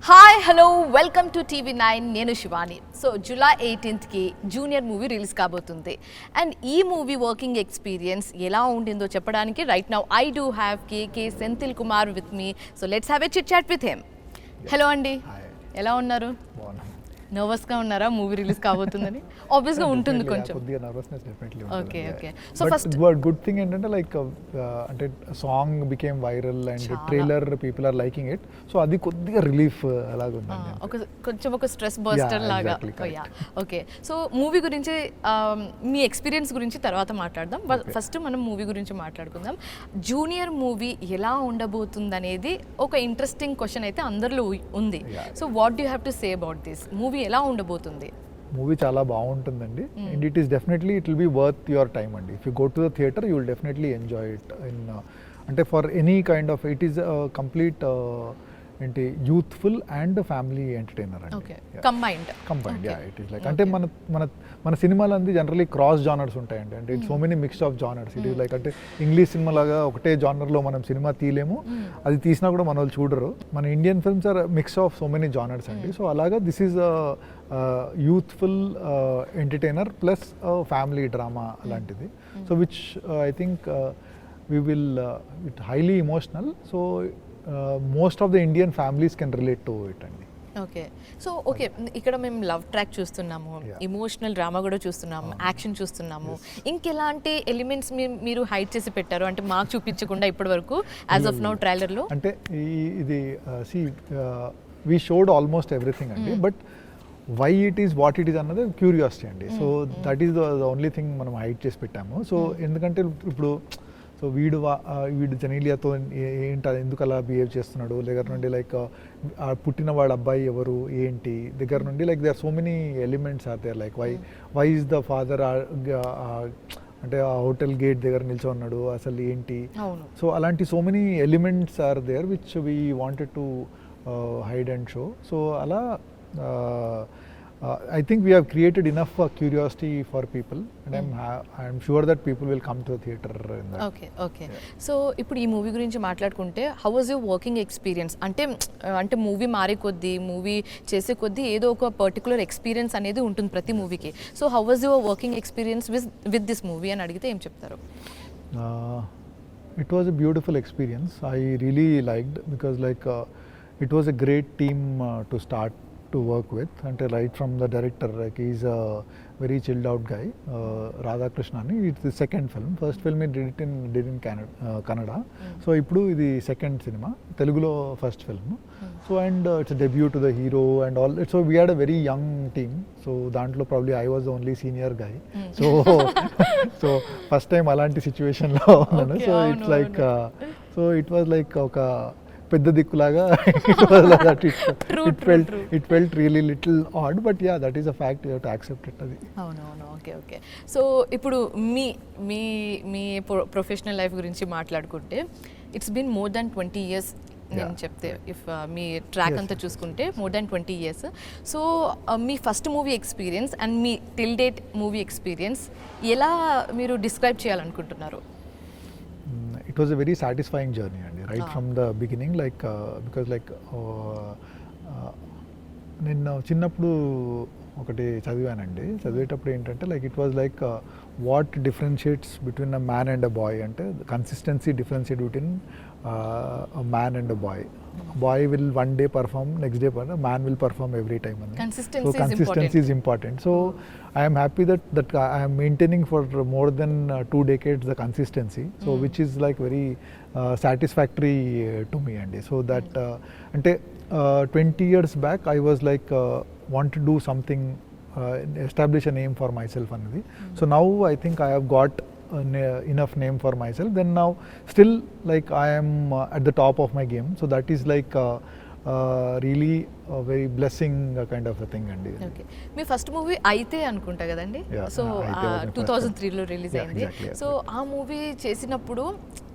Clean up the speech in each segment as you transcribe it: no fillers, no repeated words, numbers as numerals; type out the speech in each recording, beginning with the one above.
Hi hello welcome to TV9 నేను Shivani. So July 18కి junior movie release కాబోతుంది and ఈ మూవీ వర్కింగ్ ఎక్స్పీరియన్స్ ఎలా ఉండిందో చెప్పడానికి right now I do have KK Senthil Kumar with me. So let's have a chit chat with him. Hello అండి, ఎలా ఉన్నారు? నర్వస్గా ఉన్నారా మూవీ రిలీజ్ కాబోతుందని? ఆబ్వియస్గా ఉంటుంది కొంచెం. Okay okay. So first good thing ఏంటంటే లైక్ అంటే song became viral and trailer people are liking it. So అది కొద్దిగా రిలీఫ్ అలాగ ఉందండి, కొంచెం ఒక స్ట్రెస్ బస్టర్ లాగా. ఓకే, సో మూవీ గురించి మీ ఎక్స్పీరియన్స్ గురించి తర్వాత మాట్లాడదాం. ఫస్ట్ మనం మూవీ గురించి మాట్లాడుకుందాం. జూనియర్ మూవీ ఎలా ఉండబోతుంది అనేది ఒక ఇంట్రెస్టింగ్ క్వశ్చన్ అయితే అందరిలో ఉంది. So what do have to say about this movie? ఎలా ఉండబోతుంది? మూవీ చాలా బాగుంటుందండి and it is definitely it will be worth your time అండి. If you go to the theatre you will definitely enjoy it in అంటే for any kind of it is complete ఏంటి youthful and family entertainer అండి. Combined yeah it is like అంటే మన మన మన సినిమాలు అంది జనరలీ క్రాస్ జానర్స్ ఉంటాయండి. అంటే it so many mix of genres. It is like అంటే ఇంగ్లీష్ సినిమా లాగా ఒకటే జానర్లో మనం సినిమా తీయలేము, అది తీసినా కూడా మన వాళ్ళు చూడరు. మన Indian films are mix of so many genres అండి. సో అలాగా this is youthful entertainer plus family drama లాంటిది. So which I think we will it highly emotional. So most of the Indian families can relate to it అండి. Okay, so okay, ఇక్కడ మేము love track చూస్తున్నాము, emotional drama కూడా చూస్తున్నాము, action చూస్తున్నాము. ఇంకెలాంటి elements మీరు hide చేసి పెట్టారు అంటే మాకు చూపించకుండా ఇప్పటి వరకు యాజ్ ఆఫ్ నౌ ట్రైలర్లో? అంటే ఇది వీ షోడ్ ఆల్మోస్ట్ ఎవ్రీథింంగ్ అండి, but why it is what it is అన్నది క్యూరియాసిటీ అండి. So that is the only thing మనం హైడ్ చేసి పెట్టాము. సో ఎందుకంటే ఇప్పుడు సో వీడు జెనీలియాతో ఏంటి ఎందుకు అలా బిహేవ్ చేస్తున్నాడు దగ్గర నుండి లైక్ పుట్టిన వాడు అబ్బాయి ఎవరు ఏంటి దగ్గర నుండి like they are so many elements are there like why is the father అంటే ఆ హోటల్ గేట్ దగ్గర నిల్చున్నాడు అసలు ఏంటి. సో అలాంటి so many elements are there which we wanted to hide and show. So అలా I think we have created enough curiosity for people and I'm sure that people will come to the theatre in that. Okay. So ఇప్పుడు ఈ movie గురించి మాట్లాడుకుంటే how was your working experience? అంటే movie మారే కొద్దీ movie చేసే కొద్దీ ఏదో ఒక పర్టికులర్ ఎక్స్పీరియన్స్ అనేది ఉంటుంది ప్రతి మూవీకి. So how was your working experience with this movie అని అడిగితే ఏం చెప్తారు? It was a beautiful experience. I really liked because like it was a great team to start to work with, and right from the director, like he's a very chilled out guy, Radhakrishnan. It's the second film. First film he did in Kannada. So ippudu idi second cinema, Telugulo first film. So and it's a debut to the hero and all. So we had a very young team. So dantlo probably I was the only senior guy. So first time alanti situation lo unnanu. So it's like so it was like oka పెద్ద దిక్కులాగా it felt really little odd, but yeah that is a fact, you have to accept it. అది అవునవును. Okay. So ఇప్పుడు మీ professional life గురించి మాట్లాడుకుంటే it's been more than 20 years నేను చెప్తే. If మీ ట్రాక్ అంతా చూసుకుంటే మోర్ దాన్ 20 years. సో మీ ఫస్ట్ మూవీ ఎక్స్పీరియన్స్ అండ్ మీ టిల్ డేట్ మూవీ ఎక్స్పీరియన్స్ ఎలా మీరు డిస్క్రైబ్ చేయాలనుకుంటున్నారు? It was a very satisfying journey and right from the beginning, like because like నేను చిన్నప్పుడు ఒకటి చదివానండి. చదివేటప్పుడు ఏంటంటే like it was like what differentiates between a man and a boy అంటే consistency differentiate between a man and a boy will one day perform, next day man will perform every time. Consistency is important. So I am happy that I am maintaining for more than 2 decades the consistency, so which is like very satisfactory to me. And so that ante 20 years back I was like want to do something, establish a name for myself anadi. So now I think I have got enough name for myself, then now still like I am at the top of my game. So that is like really a very blessing kind of a thing అండి. Okay, మీ first movie అయితే అనుకుంటా కదండి. So 2003లో release అయింది. So ఆ movie చేసినప్పుడు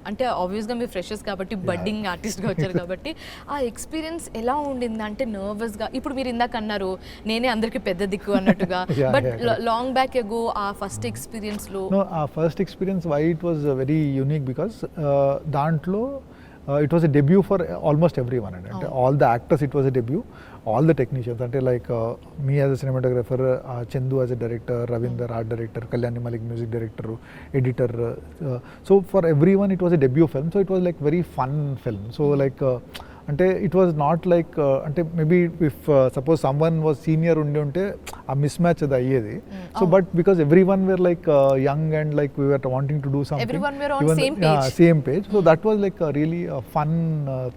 అంటే ఆబ్వియస్గా మీరు ఫ్రెషర్స్ కాబట్టి బడ్డింగ్ ఆర్టిస్ట్గా వచ్చారు కాబట్టి ఆ ఎక్స్పీరియన్స్ ఎలా ఉండింది? అంటే నర్వస్గా, ఇప్పుడు మీరు ఇందాక అన్నారు నేనే అందరికీ పెద్ద దిక్కు అన్నట్టుగా, బట్ లాంగ్ బ్యాక్ ఎగో ఆ ఫస్ట్ ఎక్స్పీరియన్స్లో ఆ first experience why it was very unique because దాంట్లో it was a debut for almost every one అండి. అంటే all the actors it was a debut, all the technicians అంటే like me as a cinematographer, Chandu as a director, Ravinder art director, Kalyani Malik music director, editor. So for every one it was a debut film. So it was like very fun film. So like అంటే it was not like అంటే maybe if suppose some one was senior ఉంటే ఆ miss match అది అయ్యేది. So but because every one wear like young and like we were wanting to do something same page. So that was like really fun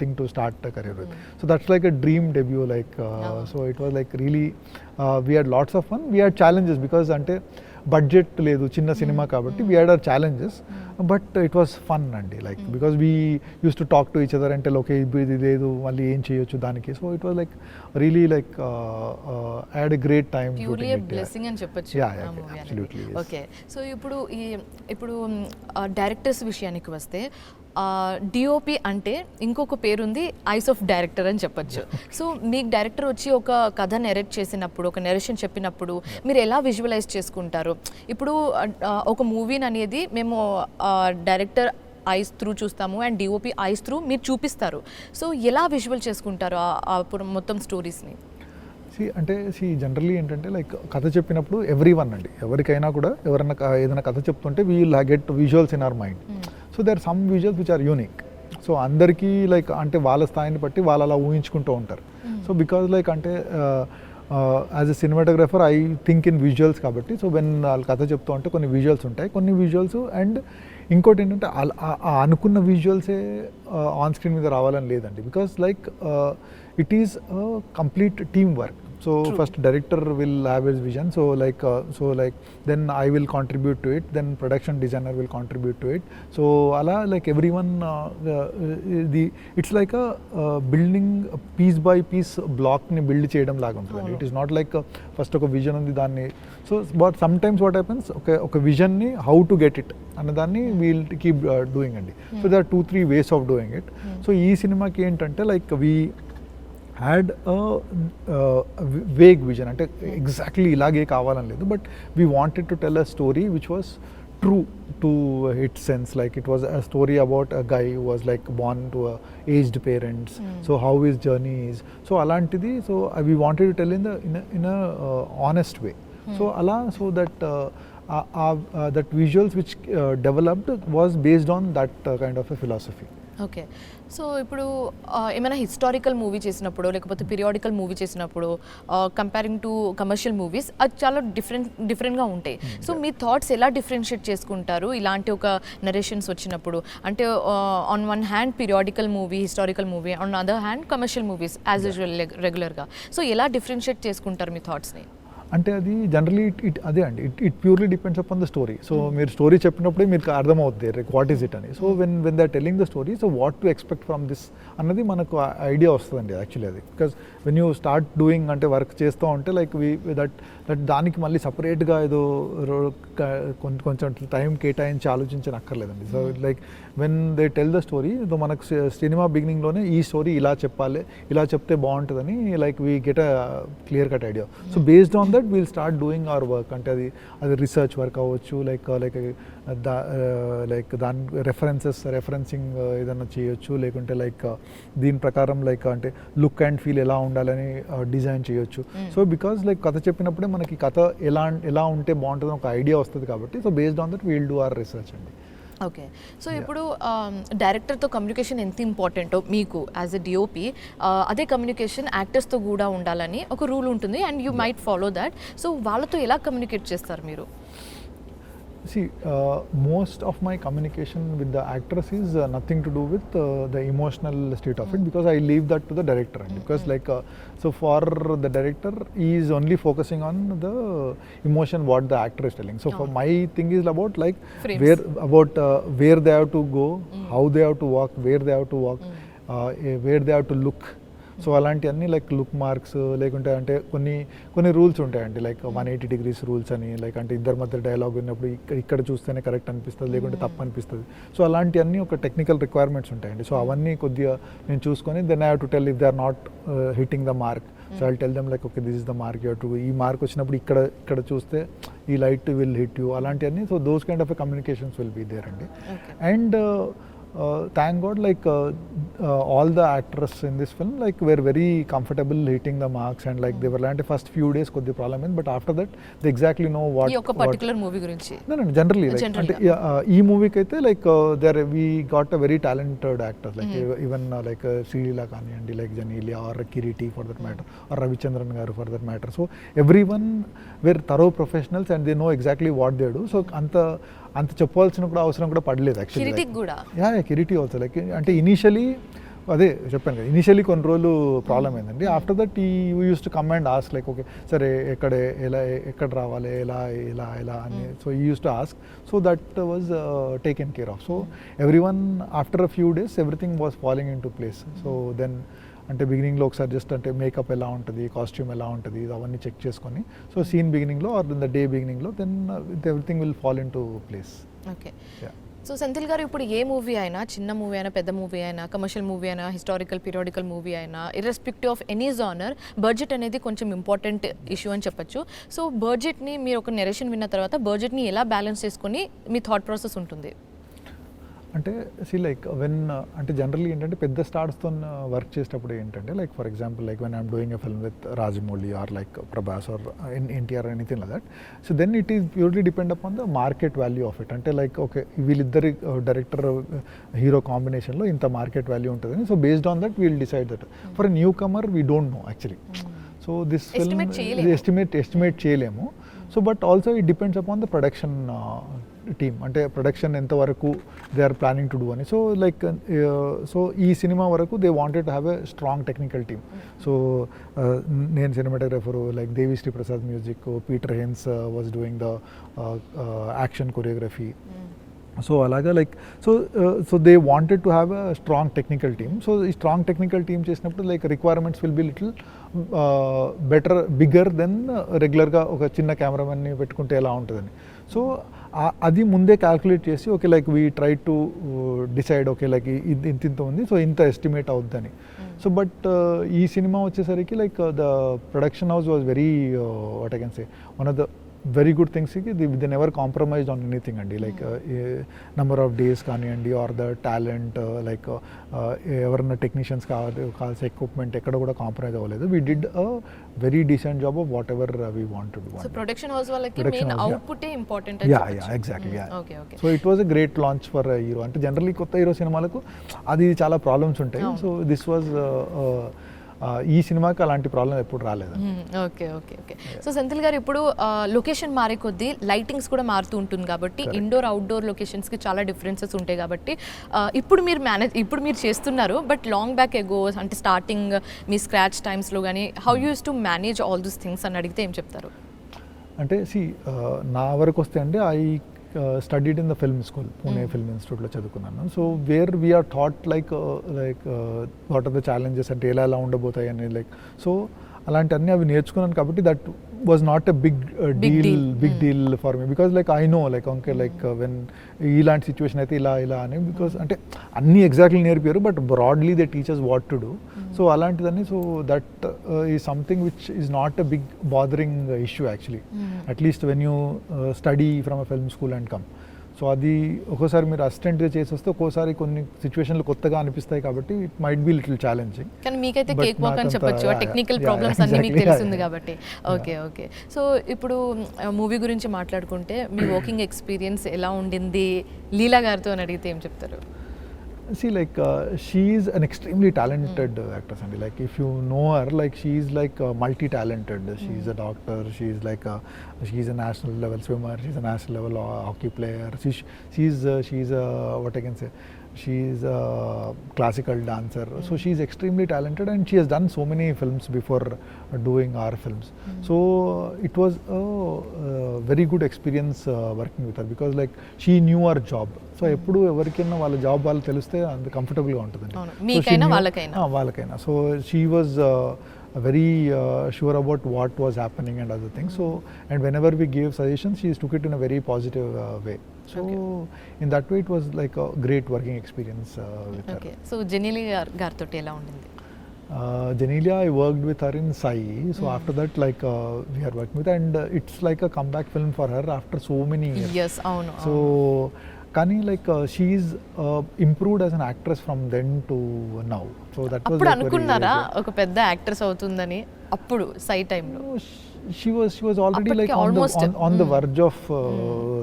thing to start career with. So that's like a dream debut like. So it was like really we had lots of fun, we had challenges because అంటే budget లేదు, చిన్న సినిమా కాబట్టి we had our challenges, but it was fun అండి. Like because we use to talk to each other అంటే okay ఇది లేదు మళ్ళీ ఏం చేయొచ్చు దానికి. So it was like really like had a great time. Purely a blessing అని చెప్పొచ్చు. అబ్సల్యూట్లీ. ఓకే, సో ఇప్పుడు డైరెక్టర్స్ విషయానికి వస్తే డిఓపి అంటే ఇంకొక పేరుంది, ఐస్ ఆఫ్ డైరెక్టర్ అని చెప్పొచ్చు. సో మీకు డైరెక్టర్ వచ్చి ఒక కథ నెరేట్ చేసినప్పుడు, ఒక నెరేషన్ చెప్పినప్పుడు మీరు ఎలా విజువలైజ్ చేసుకుంటారు? ఇప్పుడు ఒక మూవీని అనేది మేము డైరెక్టర్ ఐస్ త్రూ చూస్తాము అండ్ డిఓపి ఐస్ త్రూ మీరు చూపిస్తారు. సో ఎలా విజువల్ చేసుకుంటారు మొత్తం స్టోరీస్ని? అంటే జనరల్లీ ఏంటంటే లైక్ కథ చెప్పినప్పుడు ఎవ్రీ వన్ అండి, ఎవరికైనా కూడా ఎవరైనా ఏదైనా కథ చెప్తుంటే we will get visuals in our mind. So there are some visuals which are unique. So అందరికీ లైక్ అంటే వాళ్ళ స్థాయిని బట్టి వాళ్ళు అలా ఊహించుకుంటూ ఉంటారు. సో బికాజ్ లైక్ అంటే as a cinematographer I think in visuals కాబట్టి, సో వెన్ వాళ్ళు కథ చెప్తూ ఉంటే కొన్ని విజువల్స్ ఉంటాయి, కొన్ని విజువల్స్. అండ్ ఇంకోటి ఏంటంటే అనుకున్న విజువల్సే ఆన్ స్క్రీన్ మీద రావాలని లేదండి, because like it is complete team work. So true. First director will have his vision, so like then I will contribute to it, then production designer will contribute to it. So ala like everyone it's like a building piece by piece block ni build cheyadam laga untadi. It is not like first oka vision undi danni. So but sometimes what happens, okay vision ni how to get it anna danni we'll keep doing andi. So there are 2-3 ways of doing it. So ee cinema ki entante like we had vague vision, అంటే exactly ఇలాగే కావాలని లేదు, but we wanted to tell a story which was true to it sense. Like it was a story about a guy who was like born to aged parents, so how his journey is. So అలాంటిది, so వీ wanted to టెల్ ఇన్ అ ఆనెస్ట్ వే. So అలా, so that visuals which developed was based on that kind of a philosophy. Okay, so ఇప్పుడు ఏమైనా హిస్టారికల్ మూవీ చేసినప్పుడు లేకపోతే పీరియాడికల్ మూవీ చేసినప్పుడు కంపేరింగ్ టు కమర్షియల్ మూవీస్ అది చాలా డిఫరెంట్గా ఉంటాయి. సో మీ థాట్స్ ఎలా డిఫరెన్షియేట్ చేసుకుంటారు ఇలాంటి ఒక నరేషన్స్ వచ్చినప్పుడు? అంటే on one hand periodical movie, historical movie, on other hand commercial movies as usual రెగ్యులర్గా. సో ఎలా డిఫరెన్షియేట్ చేసుకుంటారు మీ థాట్స్ని? అంటే అది జనరలీ అదే అండి, it purely depends upon the story. So మీరు స్టోరీ చెప్పినప్పుడే మీకు అర్థమవుతుంది లైక్ వాట్ ఈస్ ఇట్ అని. So when they are telling the story, so what to expect from this అన్నది మనకు ఐడియా వస్తుందండి యాక్చువల్లీ అది. Because when you start doing అంటే work చేస్తూ ఉంటే లైక్ దట్ దానికి మళ్ళీ సపరేట్గా ఏదో కొంచెం టైం కేటాయించి ఆలోచించనక్కర్లేదండి. So like when they tell the story, మనకు సినిమా బిగినింగ్లోనే ఈ స్టోరీ ఇలా చెప్పాలి, ఇలా చెప్తే బాగుంటుందని like we get a clear cut idea. So based on that we'll start doing our work. అంటే అది రీసెర్చ్ వర్క్ అవ్వచ్చు, లైక్ దాని రెఫరెన్సింగ్ ఏదైనా చేయొచ్చు, లేకుంటే లైక్ దీని ప్రకారం లైక్ అంటే లుక్ అండ్ ఫీల్ ఎలా ఉండాలని డిజైన్ చేయొచ్చు. సో బికాజ్ లైక్ కథ చెప్పినప్పుడే మనకి కథ ఎలా ఉంటే బాగుంటుందని ఒక ఐడియా వస్తుంది కాబట్టి, so based on that we'll do our research అండి. ఓకే, సో ఇప్పుడు డైరెక్టర్తో కమ్యూనికేషన్ ఎంత ఇంపార్టెంటో మీకు యాజ్ ఎ డిఓపి, అదే కమ్యూనికేషన్ యాక్టర్స్తో కూడా ఉండాలని ఒక రూల్ ఉంటుంది and you might follow that. So వాళ్ళతో ఎలా కమ్యూనికేట్ చేస్తారు మీరు? See, most of my communication with the actress is nothing to do with the emotional state of it, because I leave that to the director. Because like so for the director, he is only focusing on the emotion what the actor is telling. So for my thing is about like where they have to go, how they have to walk, where they have to walk, where they have to look. So అలాంటివన్నీ like look marks, లేకుంటే అంటే కొన్ని rules ఉంటాయండి, like 180 degrees rules అని, like అంటే ఇద్దరి మధ్య dialogue ఉన్నప్పుడు ఇక్కడ చూస్తేనే కరెక్ట్ అనిపిస్తుంది, లేకుంటే తప్పు అనిపిస్తుంది. సో అలాంటివన్నీ ఒక టెక్నికల్ రిక్వైర్మెంట్స్ ఉంటాయండి. సో అవన్నీ కొద్దిగా నేను చూసుకొని then I have to tell if they are not hitting the mark. So I tell them like okay this is the mark, you have to, ఈ మార్క్ వచ్చినప్పుడు ఇక్కడ చూస్తే ఈ లైట్ విల్ హిట్ యూ, అలాంటివన్నీ. So those kind of communications will be there అండి. And thank God, like all the actors in this film like were very comfortable hitting the marks, and like they were like first few days కొద్ది problem అయింది, but after that they exactly know what ఈ ఒక particular movie గురించి generally like Generally, అంటే ఈ మూవీకి అయితే like there we got a very talented actors like even like Sreeleela కానివ్వండి, like Genelia or Kireeti for that matter, or Ravichandran గారు for that matter. So every one were thorough professionals and they know exactly what they do. So అంత చెప్పాల్సిన కూడా అవసరం కూడా పడలేదు actually. కిరీటికి కూడా కిరీటి ఆల్సో లైక్ అంటే ఇనీషియలీ అదే చెప్పాను కదా, ఇనిషియలీ కొన్ని రోజులు ప్రాబ్లమ్ అయిందండి. After that he use to come and ask like okay సరే ఎక్కడ రావాలి ఎలా అని. So he use to ask, so that was taken care of. So every one after a few days everything was following in to place. So then అంటే బిగినింగ్లో ఒకసారి just అంటే makeup ఎలా ఉంటుంది, కాస్ట్యూమ్ ఎలా ఉంటుంది, అవన్నీ చెక్ చేసుకొని సో సీన్ బిగినింగ్లో ఆర్ ఇన్ ద డే బిగినింగ్లో then everything will fall in to place. Okay. So Senthil garu ఇప్పుడు ఏ మూవీ అయినా, చిన్న మూవీ అయినా, పెద్ద మూవీ అయినా, కమర్షియల్ మూవీ అయినా, హిస్టారికల్ పీరియాడికల్ మూవీ అయినా, irrespective of any genre budget అనేది కొంచెం ఇంపార్టెంట్ ఇష్యూ అని చెప్పొచ్చు. సో బడ్జెట్ని మీరు ఒక నెరేషన్ విన్న తర్వాత బడ్జెట్ని ఎలా బ్యాలెన్స్ చేసుకొని మీ థాట్ ప్రాసెస్ ఉంటుంది? అంటే లైక్ వెన్ అంటే జనరల్లీ ఏంటంటే పెద్ద స్టార్స్తో వర్క్ చేసేటప్పుడు ఏంటంటే like for example like when I'm doing a film with Rajamouli or like Prabhas or NTR anything like that. So then it is purely depend upon the market value of it. అంటే like okay వీళ్ళిద్దరి director hero కాంబినేషన్లో ఇంత market value ఉంటుందని. So based on that we'll decide that. For a newcomer we don't know actually. So this film estimate చేయలేము. So but also it depends upon the production team, అంటే production ఎంతవరకు they are planning to do అని. So like so ఈ cinema వరకు they wanted to have a strong technical team. So నేను సినిమాటోగ్రఫరు like Devi Sri Prasad music, Peter hence was doing the action choreography. So అలాగా like so they wanted to have a strong technical team. So ఈ strong technical team చేసినప్పుడు like requirements will be little better bigger than రెగ్యులర్గా ఒక చిన్న కెమెరామెన్ని పెట్టుకుంటే ఎలా ఉంటుందని. So అది ముందే క్యాల్కులేట్ చేసి okay like we try to decide okay like ఇంత ఉంది, సో ఇంత ఎస్టిమేట్ అవుద్దని. సో బట్ ఈ సినిమా వచ్చేసరికి like the production house was very what I can say one of the very good things they never compromised on anything అండి. Like number of days కానివ్వండి are the talent like ఎవరన్నా technicians కావాల్సిన equipment ఎక్కడ కూడా compromise అవ్వలేదు. We did a very decent job of what ever we wanted. So production house వాళ్ళకి main అవుట్పుటే important. Exactly. So it was a great launch for hero. అంటే generally కొత్త hero సినిమాలకు అది చాలా ప్రాబ్లమ్స్ ఉంటాయి. సో దిస్ వాజ్ ఈ సినిమాకి అలాంటి ప్రాబ్లం ఎప్పుడు రాలేదు. ఓకే. సో సెంథిల్ గారు ఇప్పుడు లొకేషన్ మారే కొద్దీ లైటింగ్స్ కూడా మారుతూ ఉంటుంది కాబట్టి ఇండోర్ అవుట్డోర్ లొకేషన్స్కి చాలా డిఫరెన్సెస్ ఉంటాయి కాబట్టి ఇప్పుడు మీరు చేస్తున్నారు, బట్ లాంగ్ బ్యాక్ ఎగో అంటే స్టార్టింగ్ మీ స్క్రాచ్ టైమ్స్లో కానీ how use to manage all these things అని అడిగితే ఏం చెప్తారు? అంటే నా వరకు వస్తే అండి I studied in the film school, Pune film ఇన్స్టిట్యూట్లో చదువుకున్నాను. So where we're taught like what are the challenges అంటే ఎలా ఉండబోతాయి అని లైక్. సో అలాంటివన్నీ అవి నేర్చుకున్నాను కాబట్టి that was not a big deal for me, because like I know like okay like when ఇలాంటి సిచ్యువేషన్ అయితే ఇలా అని, బికాజ్ అంటే అన్నీ ఎగ్జాక్ట్లీ నేర్పారు but broadly they teachers what to do. So అలాంటిదని so that is something which is not a big bothering issue actually, at least when you study from a film school and come. So అది ఒక్కోసారి మీరు అసిస్టెంట్గా చేసి వస్తే ఒక్కోసారి కొన్ని సిచ్యువేషన్లు కొత్తగా అనిపిస్తాయి కాబట్టి it might be little challenging. కానీ మీకైతే కేక్ వాక్ అని చెప్పొచ్చు, టెక్నికల్ ప్రాబ్లమ్స్ అన్ని మీకు తెలుస్తుంది కాబట్టి. ఓకే. సో ఇప్పుడు మూవీ గురించి మాట్లాడుకుంటే మీ వర్కింగ్ ఎక్స్పీరియన్స్ ఎలా ఉండింది లీలా గారితో అని అడిగితే ఏం చెప్తారు? See, like she is an extremely talented actress, and like if you know her, like she is like multi-talented. She is a doctor. She is like she is a national level swimmer. She is a national level hockey player. She is what I can say. She is a classical dancer. So she is extremely talented, and she has done so many films before doing our films. So it was a very good experience working with her, because like she knew her job. So ఎప్పుడు ఎవరికైనా వాళ్ళ job వాళ్ళు తెలిస్తే అంత కంఫర్టబుల్గా ఉంటుందండి, వాళ్ళకైనా. So she was very sure about what was happening and other things. So and whenever we gave suggestions, she took it in a very positive way. So in that way it was like a great working experience with her. So Janelia garto ela undindi? Janelia, I worked with her in Sai. So after that like we are working with her, and it's like a comeback film for her after so many years. Yes, avunu. So కానీ like she is improved as an actress from then to now. So that was అప్పుడు అనుకున్నారా ఒక పెద్ద actress అవుతుందని? అప్పుడు సై టైంలో she was already like on the verge of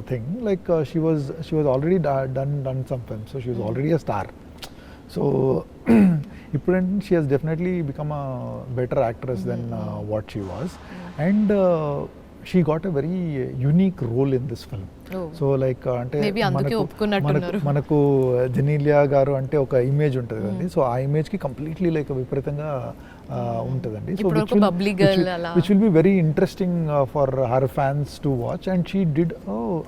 thing, like she was already done some films, so she was already a star. So ippudante she has definitely become a better actress than what she was, and she got a very unique role in this film. So like అంటే మనకు జెనీలియా గారు అంటే ఒక image ఉంటుంది కదండి, so ఆ ఇమేజ్కి completely like విపరీతంగా ఉంటుందండి. So which will be very interesting for her fans to watch, and she did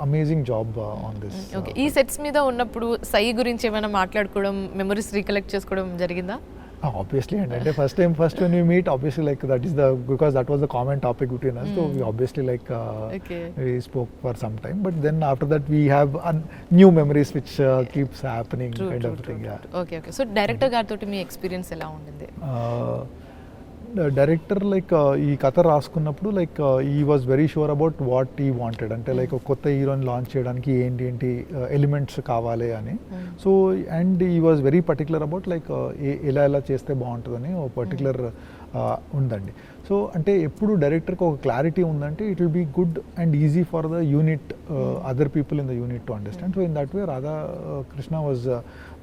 amazing job on this. ఈ సెట్స్ మీద ఉన్నప్పుడు సై గురించి ఏమైనా మాట్లాడుకోవడం, మెమరీస్ రీకలెక్ట్ చేసుకోవడం జరిగిందా? Obviously, and first when we meet, obviously like because that was the common topic between us, so we obviously like we spoke for some time, but then after that we have new memories which keeps happening, kind of thing. Yeah. Okay. So director garu toti mee experience ela undindi? Director like ఈ కథ రాసుకున్నప్పుడు like ఈ was very sure about what ఈ wanted, అంటే like కొత్త హీరోని launch చేయడానికి ఏంటి elements కావాలి అని. సో అండ్ ఈ was very particular about like ఎలా చేస్తే బాగుంటుందని ఒక పర్టికులర్ ఉందండి. సో అంటే ఎప్పుడు డైరెక్టర్కి ఒక క్లారిటీ ఉందంటే it will be good and easy for the unit, other people in the unit to understand. So in that way Radha Krishna was,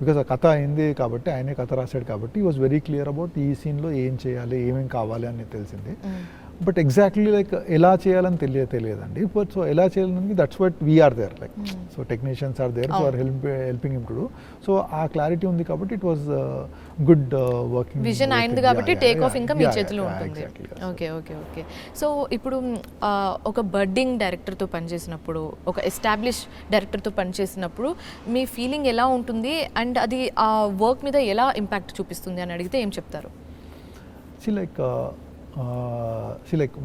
because ఆ కథ అయింది కాబట్టి, ఆయనే కథ రాశాడు కాబట్టి, ఈ వాజ్ వెరీ క్లియర్ అబౌట్ ఈ సీన్లో ఏం చేయాలి, ఏమేం కావాలి అని తెలిసింది. బట్ ఎగ్జాక్ట్లీ లైక్ ఎలా చేయాలని తెలియదండి. బట్ సో ఎలా చేయాలని that's what we're there, like so technicians are there for helping him to do. So ఆ క్లారిటీ ఉంది కాబట్టి it was good working. Vision అయింది కాబట్టి టేక్ ఆఫ్ ఇంకా మీ చేతిలో ఉంటుంది. ఓకే. సో ఇప్పుడు ఒక బడ్డింగ్ డైరెక్టర్తో పనిచేసినప్పుడు, ఒక ఎస్టాబ్లిష్ డైరెక్టర్తో పనిచేసినప్పుడు మీ ఫీలింగ్ ఎలా ఉంటుంది, అండ్ అది ఆ వర్క్ మీద ఎలా ఇంపాక్ట్ చూపిస్తుంది అని అడిగితే ఏం చెప్తారు? లైక్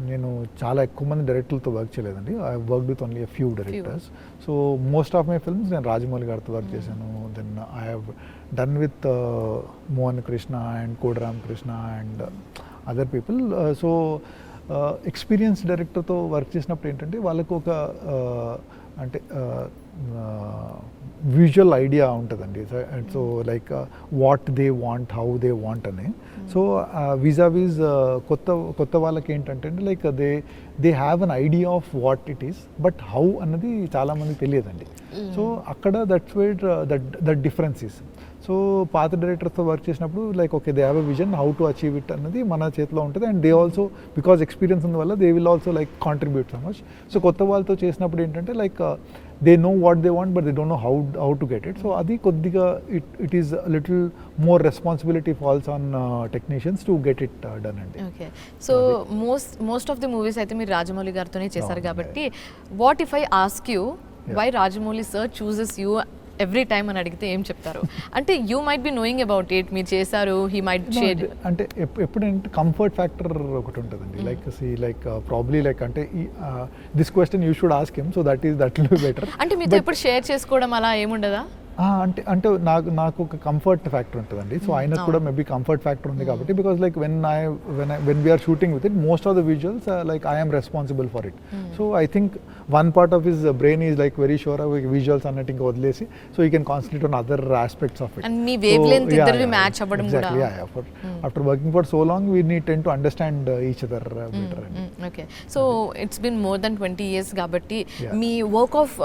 నేను చాలా ఎక్కువ మంది డైరెక్టర్లతో వర్క్ చేయలేదండి. I work with only few directors. So most of my films నేను రాజమౌళి గారితో వర్క్ చేశాను. Then I have done with Mohan Krishna and Kodiram Krishna and other people. So experience డైరెక్టర్తో వర్క్ చేసినప్పుడు ఏంటంటే వాళ్ళకు ఒక అంటే విజువల్ ఐడియా ఉంటుందండి. So like what they want, how they want అని. సో విజావిజ్ కొత్త వాళ్ళకి ఏంటంటే like they have an idea of what it is, but how అన్నది చాలామందికి తెలియదండి. సో అక్కడ that's where that difference is. So పాత డైరెక్టర్స్తో వర్క్ చేసినప్పుడు like okay they have a vision, how to achieve it అన్నది మన చేతిలో ఉంటుంది, and they also because experience ఉన్న వల్ల they will also like contribute so much. So కొత్త వాళ్ళతో చేసినప్పుడు ఏంటంటే like they know what they want, but they don't know how to get it. So అది కొద్దిగా it is little more responsibility falls on technicians to get it done అండి. Okay. So most of the movies అయితే మీరు రాజమౌళి గారితోనే చేశారు కాబట్టి, what if I ask you why Rajamouli sir chooses you every time అని అడిగితే ఏం చెప్తారు? అంటే you might be knowing about it, మీరు చేశారు, హీ మైట్ షేర్. అంటే ఎప్పుడంటే కంఫర్ట్ ఫ్యాక్టర్ ఒకటి ఉంటుందండి. లైక్ ప్రాబ్లీ లైక్ అంటే this question you should ask him, so that will be better. అంటే మీతో ఎప్పుడు షేర్ చేసుకోవడం అలా ఏముండదా? అంటే నాకు ఒక కంఫర్ట్ ఫ్యాక్టర్ ఉంటుందండి. సో ఆయనకు కూడా మేబీ కంఫర్ట్ ఫ్యాక్టర్ ఉంది కాబట్టి, because like when we're shooting with it, most of the visuals like I am responsible for it. So I think one part of his brain is like very sure visuals అన్నట్టు ఇంకా వదిలేసి, so you can concentrate on other aspects of it. మీ wavelength ఇద్దరివి match అవ్వడం కూడా. After working for so long we need ten to understand each other better. Okay. So it's been more than 20 years కాబట్టి మీ work of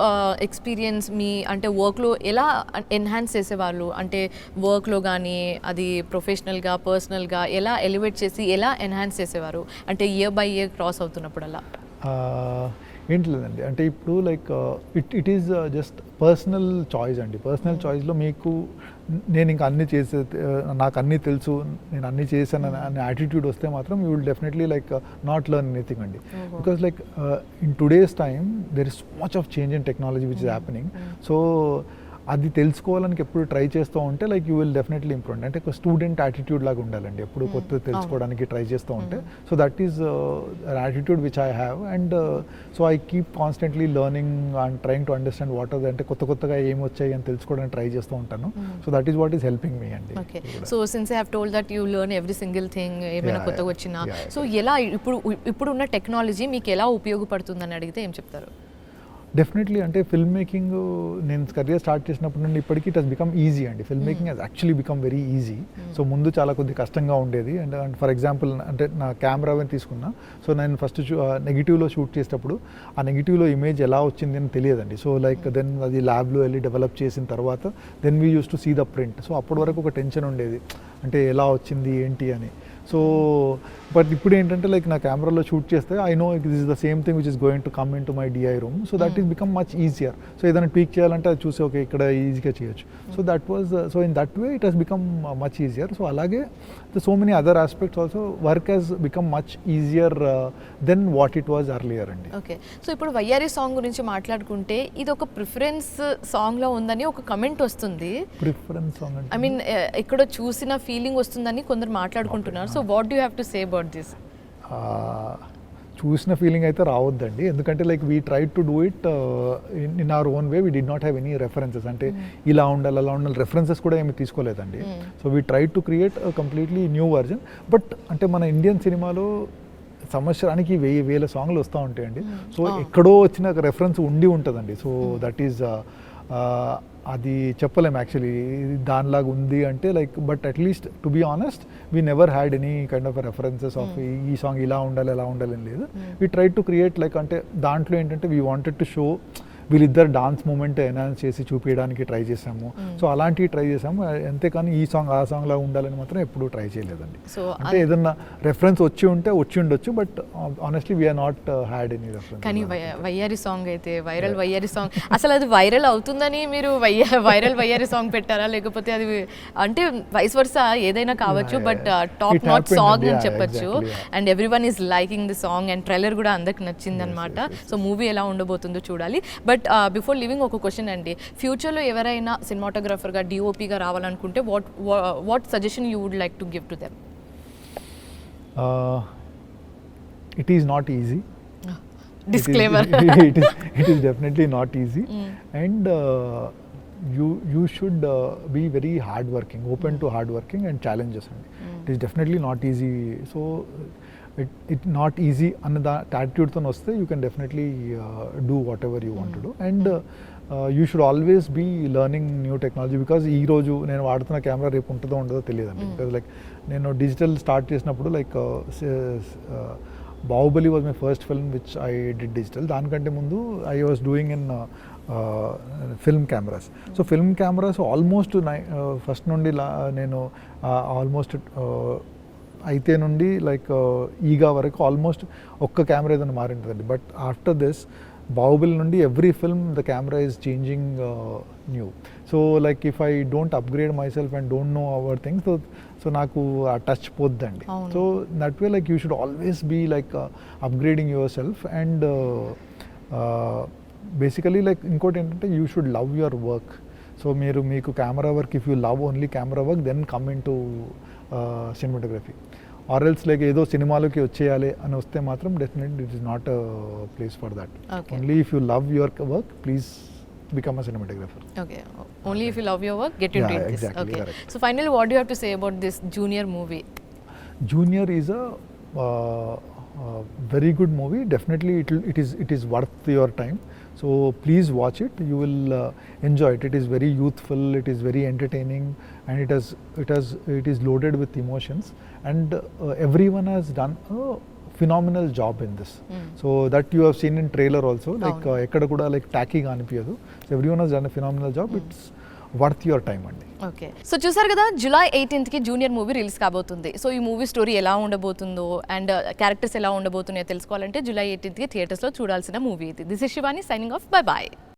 experience, మీ అంటే వర్క్లో ఎలా enhance చేసేవాళ్ళు, అంటే వర్క్లో కానీ అది ప్రొఫెషనల్గా పర్సనల్గా ఎలా ఎలివేట్ చేసి ఎలా ఎన్హాన్స్ చేసేవారు, అంటే ఇయర్ బై ఇయర్ క్రాస్ అవుతున్నప్పుడు అలా? ఏంటి లేదండి, అంటే ఇప్పుడు like it is just personal choice అండి. పర్సనల్ చాయిస్లో మీకు నేను ఇంకా అన్నీ చేసే, నాకు అన్నీ తెలుసు, నేను అన్నీ చేశాను అనే యాటిట్యూడ్ వస్తే మాత్రం you will definitely like not learn anything అండి. Because like in today's time there is so much of change in technology which is happening. So అది తెలుసుకోవాలని ఎప్పుడు ట్రై చేస్తూ ఉంటే like you will definitely improve. అంటే ఒక స్టూడెంట్ యాటిట్యూడ్ లాగా ఉండాలండి, ఎప్పుడు కొత్త తెలుసుకోవడానికి ట్రై చేస్తూ ఉంటే. So that is attitude which I have, and so I keep constantly learning and trying to understand what are అంటే కొత్తగా ఏమి వచ్చాయి అని తెలుసుకోవడానికి ట్రై చేస్తూ ఉంటాను. So that is what is helping me అండి. Okay. So since I have told that you learn every single thing, ఏమైనా కొత్తగా వచ్చినా, సో ఎలా ఇప్పుడు ఉన్న టెక్నాలజీ మీకు ఎలా ఉపయోగపడుతుందని అడిగితే ఏం చెప్తారు? డెఫినెట్లీ అంటే ఫిల్మ్ మేకింగ్ నేను కెరియర్ స్టార్ట్ చేసినప్పటి నుండి ఇప్పటికీ ఇట్ హస్ బికమ్ ఈజీ అండి. Film making has actually become very easy. So ముందు చాలా కొద్ది కష్టంగా ఉండేది. అండ్ ఫర్ ఎగ్జాంపుల్ అంటే నా కెమెరా అని తీసుకున్నా, సో నేను ఫస్ట్ నెగిటివ్లో షూట్ చేసేటప్పుడు ఆ నెగిటివ్లో ఇమేజ్ ఎలా వచ్చింది అని తెలియదండి. సో లైక్ దెన్ అది ల్యాబ్లో వెళ్ళి డెవలప్ చేసిన తర్వాత then we use to see the print. So అప్పటి వరకు ఒక టెన్షన్ ఉండేది, అంటే ఎలా వచ్చింది ఏంటి అని. సో బట్ ఇప్పుడు ఏంటంటే లైక్ నా కెమెరాలో షూట్ చేస్తే I know this is the same thing which is going to come in to my DI room. So that is become much easier. So ఏదైనా ట్వీక్ చేయాలంటే అది చూసి ఓకే ఇక్కడ ఈజీగా చేయొచ్చు. So that was so in that way it has become much easier. So అలాగే so many other aspects also work has become much easier than what it was earlier అండి. Okay, so ఇప్పుడు వయ్యారి song గురించి మాట్లాడుకుంటే ఇది ఒక preference సాంగ్లో ఉందని ఒక కమెంట్ వస్తుంది. ప్రిఫరెన్స్ సాంగ్ ఐ మీన్ ఇక్కడ చూసిన ఫీలింగ్ వస్తుందని కొందరు మాట్లాడుకుంటున్నారు. So what do have to say about this? చూసిన ఫీలింగ్ అయితే రావద్దండి, ఎందుకంటే like we try to do it in our own way. We do not have any references, అంటే ఇలా ఉండాలి అలా ఉండాలి రెఫరెన్సెస్ కూడా ఏమి తీసుకోలేదండి. So we try to create completely new version. But అంటే మన ఇండియన్ సినిమాలో సంవత్సరానికి 1000 సాంగ్లు వస్తూ ఉంటాయండి. సో ఎక్కడో వచ్చిన రెఫరెన్స్ ఉండి ఉంటుందండి. సో దట్ ఈజ్ అది చెప్పలేము యాక్చువల్లీ దానిలాగా ఉంది అంటే like. But at least to be honest we never had any kind of references of ఈ సాంగ్ ఇలా ఉండాలి అలా ఉండాలి అని లేదు. We try to create like అంటే దాంట్లో ఏంటంటే వీ వాంటెడ్ టు షో వీళ్ళిద్దరు డాన్స్ మూమెంట్ ఎన్హాన్స్ చేసి చూపించడానికి ట్రై చేసాము. సో అలాంటివి ట్రై చేసాము, అంతేకాని ఈ సాంగ్ ఆ సాంగ్ లా ఉండాలని మాత్రం ఎప్పుడూ ట్రై చేయలేదండి. సో అంటే ఏదన్నా రెఫరెన్స్ వచ్చి ఉండొచ్చు, but honestly we're not had any reference. కానీ వయ్యారి సాంగ్ అయితే వైరల్ వయ్యారి సాంగ్, అసలు అది వైరల్ అవుతుందని మీరు వైరల్ వయ్యారి సాంగ్ పెట్టారా, లేకపోతే అది అంటే వైస్ వర్సా ఏదైనా కావచ్చు, బట్ టాప్ నాట్ సాంగ్ అని చెప్పొచ్చు. And every one is liking the song and trailer కూడా అందరికి నచ్చింది అనమాట. సో మూవీ ఎలా ఉండబోతుందో చూడాలి. బట్ బిఫోర్ లివింగ్ ఒక క్వశ్చన్ అండి, ఫ్యూచర్లో ఎవరైనా సినిమాటోగ్రాఫర్గా డిఓపిగా రావాలనుకుంటే what suggestion you would like to give to them? It is not easy. Disclaimer. It is definitely not easy. And you should be very hardworking, open to hardworking and challenges. It is definitely not easy. So it not easy అన్న attitude తో వస్తే you can definitely do whatever you want to do. And you should always be learning new technology, because ఈ రోజు నేను వాడుతున్న camera రేపు ఉంటుందో ఉండదో తెలియదండి. బికాజ్ లైక్ నేను డిజిటల్ స్టార్ట్ చేసినప్పుడు like Baahubali was my first film which I did digital. దానికంటే ముందు I was doing in film cameras. So film cameras almost first నుండి నేను ఆల్మోస్ట్ అయితే నుండి లైక్ ఈగా వరకు ఆల్మోస్ట్ ఒక్క కెమెరా ఏదైనా మారి ఉంటుందండి. బట్ ఆఫ్టర్ దిస్ బాహుబలి నుండి every film the camera is changing new. So like if I don't upgrade myself and don't know our things, so నాకు ఆ టచ్ పోద్దండి. So that way like you should always be like upgrading yourself. And basically like ఇంకోటి ఏంటంటే you should love your work. So మీకు camera work, if you love only camera work then come in to cinematography. Or else like ఏదో సినిమాలోకి వచ్చేయాలి అని వస్తే మాత్రం definitely it is not place for that. Only if you love your work please become a cinematographer. Okay, only if you love your work get into this. Exactly, okay, correct. So finally what do you have to say about this Junior movie? Junior is a very good movie. Definitely it is worth your time. So please watch it. You will enjoy it. It is very youthful. It is very entertaining, and it is loaded with emotions. And everyone has done a phenomenal job in this. So that you have seen in trailer also. Like ekkada kuda like tacky ga anipiyadu. So everyone has done a phenomenal job. It's worth your time అండి. Okay, so చూసారు కదా, July 18కి junior movie release కాబోతుంది. So ఈ movie story ఎలా ఉండబోతుందో and characters ఎలా ఉండబోతున్నాయో తెలుసుకోవాలంటే జూలై 18కి థియేటర్స్లో చూడాల్సిన మూవీ ఇది. This is Shivani signing off. Bye bye.